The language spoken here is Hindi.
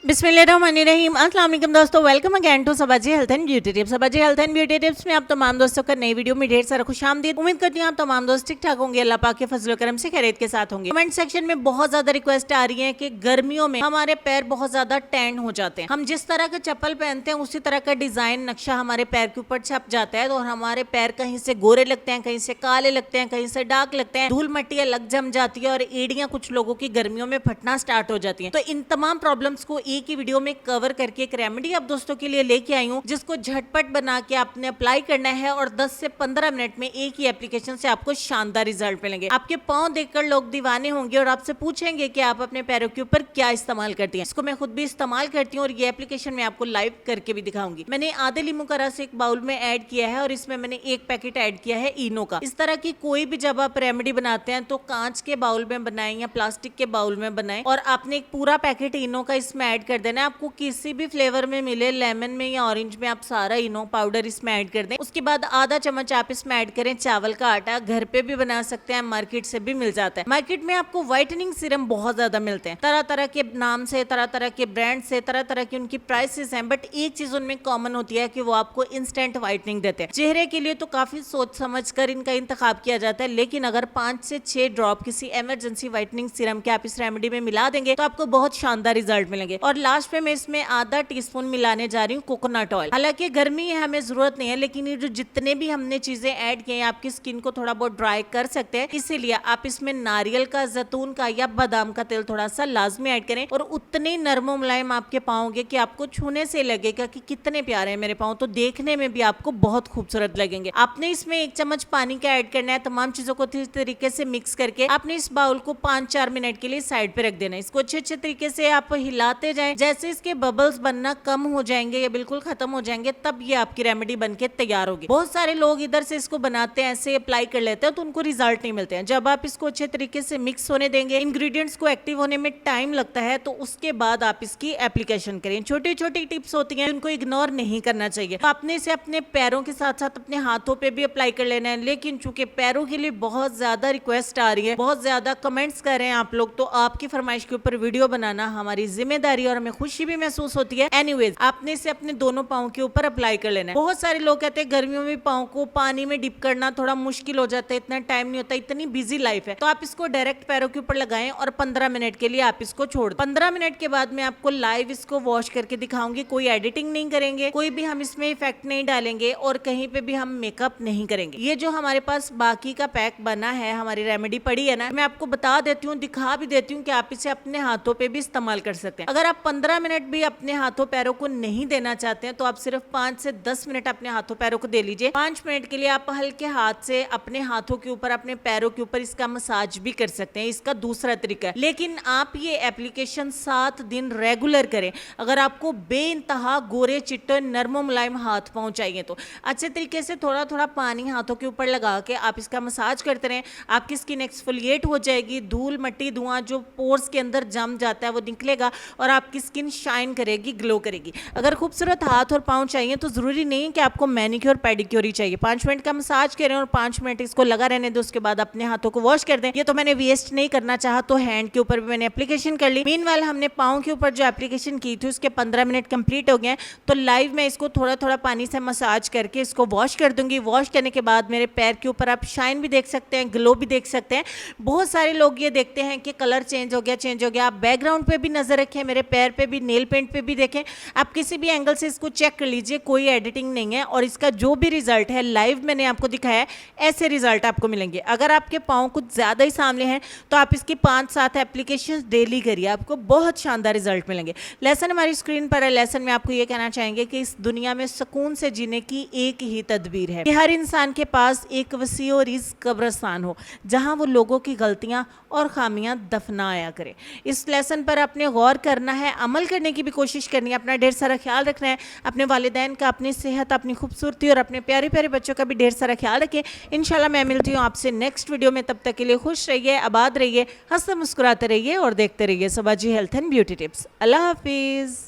बिस्मिल्लाहिर्रहमानिर्रहीम। अस्सलाम वालेकुम दोस्तों, welcome again to Sabaji health and beauty tips. Sabaji health and beauty tips में आप तमाम दोस्तों का नई वीडियो में ढेर सारा खुशामदीद। उम्मीद करती हूँ आप तमाम दोस्त ठीक ठाक होंगे, अल्लाह पाक के फजल करम से खैरियत के साथ होंगे। कमेंट सेक्शन में बहुत ज्यादा रिक्वेस्ट आ रही है कि गर्मियों में हमारे पैर बहुत ज्यादा टैन हो जाते हैं। हम जिस तरह का चप्पल पहनते हैं उसी तरह का डिजाइन नक्शा हमारे पैर के ऊपर छप जाता है, तो हमारे पैर कहीं से गोरे लगते हैं, कहीं से काले लगते हैं, कहीं से डार्क लगते हैं, धूल मट्टी अलग जम जाती है और एड़ियां कुछ लोगों की गर्मियों में फटना स्टार्ट हो जाती है। तो इन तमाम प्रॉब्लम्स को एक ही वीडियो में कवर करके एक रेमेडी आप दोस्तों के लिए लेके आई हूँ, जिसको झटपट बना के आपने अप्लाई करना है और 10 से 15 मिनट में एक ही एप्लीकेशन से आपको शानदार रिजल्ट मिलेंगे। आपके पांव देखकर लोग दीवाने होंगे और आपसे पूछेंगे कि आप अपने पैरों के ऊपर क्या इस्तेमाल करती हैं। इसको मैं खुद भी इस्तेमाल करती हूँ और ये एप्लीकेशन मैं आपको लाइव करके भी दिखाऊंगी। मैंने आधे लीमू का रस एक बाउल में ऐड किया है और इसमें मैंने एक पैकेट ऐड किया है इनो का। इस तरह की कोई भी जब आप रेमेडी बनाते हैं तो कांच के बाउल में बनाएं या प्लास्टिक के बाउल में बनाएं और आपने एक पूरा पैकेट इनो का इसमें ऐड कर देना है। आपको किसी भी फ्लेवर में मिले, लेमन में या ऑरेंज में, आप सारा इनो पाउडर इसमें ऐड कर दें। उसके बाद आधा चम्मच आप इसमें ऐड करें चावल का आटा। घर पे भी बना सकते हैं, मार्केट से भी मिल जाता है। मार्केट में आपको व्हाइटनिंग सीरम बहुत ज्यादा मिलते हैं, तरह तरह के नाम से, तरह तरह के ब्रांड से, तरह तरह की उनकी प्राइसेस हैं, बट एक चीज उनमें कॉमन होती है कि वो आपको इंस्टेंट व्हाइटनिंग देते हैं। चेहरे के लिए तो काफी सोच समझ कर इनका इंतखाब किया जाता है, लेकिन अगर 5 से 6 ड्रॉप किसी इमरजेंसी व्हाइटनिंग सीरम के आप इस रेमेडी में मिला देंगे तो आपको बहुत शानदार रिजल्ट मिलेंगे। और लास्ट में मैं इसमें आधा टीस्पून मिलाने जा रही हूँ कोकोनट ऑयल। हालांकि गर्मी है, हमें जरूरत नहीं है, लेकिन ये जो जितने भी हमने चीजें ऐड किए हैं आपकी स्किन को थोड़ा बहुत ड्राई कर सकते हैं, इसीलिए आप इसमें नारियल का, जैतून का या बादाम का तेल थोड़ा सा लाजमी ऐड करें। और उतने नरमो मुलायम आपके पाओगे कि आपको छूने से लगेगा कि कितने प्यारे हैं मेरे पाँव, तो देखने में भी आपको बहुत खूबसूरत लगेंगे। आपने इसमें 1 चम्मच पानी का ऐड करना है। तमाम चीजों को अच्छे तरीके से मिक्स करके आपने इस बाउल को 5-4 मिनट के लिए साइड पे रख देना है। इसको अच्छे तरीके से आप हिलाते जाएं। जैसे इसके बबल्स बनना कम हो जाएंगे या बिल्कुल खत्म हो जाएंगे, तब ये आपकी रेमेडी बनके तैयार होगी। बहुत सारे लोग इधर से इसको बनाते हैं, ऐसे अप्लाई कर लेते हैं, तो उनको रिजल्ट नहीं मिलते हैं। जब आप इसको अच्छे तरीके से मिक्स होने देंगे, इंग्रेडिएंट्स को एक्टिव होने में टाइम लगता है, तो उसके बाद आप इसकी एप्लीकेशन करें। छोटी छोटी टिप्स होती हैं, उनको इग्नोर नहीं करना चाहिए। तो आपने इसे अपने पैरों के साथ साथ अपने हाथों पे भी अप्लाई कर लेना है, लेकिन चूंकि पैरों के लिए बहुत ज्यादा रिक्वेस्ट आ रही है, बहुत ज्यादा कमेंट्स कर रहे हैं आप लोग, तो आपकी फरमाइश के ऊपर वीडियो बनाना हमारी जिम्मेदारी और हमें खुशी भी महसूस होती है। एनीवेज, आपने इसे अपने दोनों पाँव के ऊपर अप्लाई कर लेना है। बहुत सारे लोग कहते हैं गर्मियों में पाँव को पानी में डिप करना थोड़ा मुश्किल हो जाता है, इतना टाइम नहीं होता, इतनी बिजी लाइफ है, तो आप इसको डायरेक्ट पैरों के ऊपर लगाएं और 15 मिनट के लिए आप इसको छोड़ दें। 15 मिनट के बाद मैं आपको लाइव इसको वॉश करके दिखाऊंगी। कोई एडिटिंग नहीं करेंगे, कोई भी हम इसमें इफेक्ट नहीं डालेंगे और कहीं पे भी हम मेकअप नहीं करेंगे। ये जो हमारे पास बाकी का पैक बना है, हमारी रेमेडी पड़ी है ना, मैं आपको बता देती हूँ, दिखा भी देती हूँ कि आप इसे अपने हाथों पे भी इस्तेमाल कर सकते हैं। अगर आप 15 मिनट भी अपने हाथों पैरों को नहीं देना चाहते हैं तो आप सिर्फ 5 से 10 मिनट अपने हाथों पैरों को दे लीजिए। 5 मिनट के लिए आप हल्के हाथ से अपने हाथों के ऊपर, अपने पैरों के ऊपर इसका मसाज भी कर सकते हैं। इसका दूसरा तरीका है, लेकिन आप ये एप्लीकेशन 7 दिन रेगुलर करें। अगर आपको बेइंतहा गोरे चिट्टे नरमो मुलायम हाथ पाँव चाहिए तो अच्छे तरीके से थोड़ा थोड़ा पानी हाथों के ऊपर लगा के आप इसका मसाज करते रहें। आपकी स्किन एक्सफोलिएट हो जाएगी, धूल मट्टी धुआं जो पोर्स के अंदर जम जाता है वो निकलेगा और आपकी स्किन शाइन करेगी, ग्लो करेगी। अगर खूबसूरत हाथ और पाँव चाहिए तो जरूरी नहीं है कि आपको मैनिक्योर पेडिक्योर ही चाहिए। 5 मिनट का मसाज करें और 5 मिनट इसको लगा रहने दो, उसके बाद अपने हाथों को वॉश कर दें। ये तो मैंने वेस्ट नहीं करना चाहा तो हैंड के ऊपर भी मैंने एप्लीकेशन कर ली। मीनवाइल हमने पाँव के ऊपर जो एप्लीकेशन की थी उसके 15 मिनट कंप्लीट हो गए, तो लाइव में इसको थोड़ा थोड़ा पानी से मसाज करके इसको वॉश कर दूंगी। वॉश करने के बाद मेरे पैर के ऊपर आप शाइन भी देख सकते हैं, ग्लो भी देख सकते हैं। बहुत सारे लोग ये देखते हैं कि कलर चेंज हो गया। आप बैकग्राउंड पे भी नजर रखें, मेरे पैर पे भी, नेल पेंट पे भी देखें। आप किसी भी एंगल से इसको चेक कर लीजिए, कोई एडिटिंग नहीं है और इसका जो भी रिजल्ट है लाइव मैंने आपको दिखाया है, ऐसे रिजल्ट आपको मिलेंगे। अगर आपके पाँव कुछ ज्यादा ही सामने हैं तो आप इसकी 5-7 एप्लीकेशन डेली करिए, आपको बहुत शानदार रिजल्ट मिलेंगे। लेसन हमारी स्क्रीन पर है। लेसन में आपको ये कहना चाहेंगे कि इस दुनिया में सुकून से जीने की एक ही तदबीर है कि हर इंसान के पास एक वसी और इस कब्रिस्तान हो जहां वो लोगों की गलतियां और खामियां दफनाया करे। इस लेसन पर आपने गौर करना है, अमल करने की भी कोशिश करनी है, अपना ढेर सारा ख्याल रखना है, अपने वालिदैन का, अपनी सेहत, अपनी खूबसूरती और अपने प्यारे प्यारे बच्चों का भी ढेर सारा ख्याल रखें। इंशाल्लाह मैं मिलती हूँ आपसे नेक्स्ट वीडियो में। तब तक के लिए खुश रहिए, आबाद रहिए, हंसते मुस्कुराते रहिए और देखते रहिए Sabaji health and beauty tips. अल्लाह हाफिज।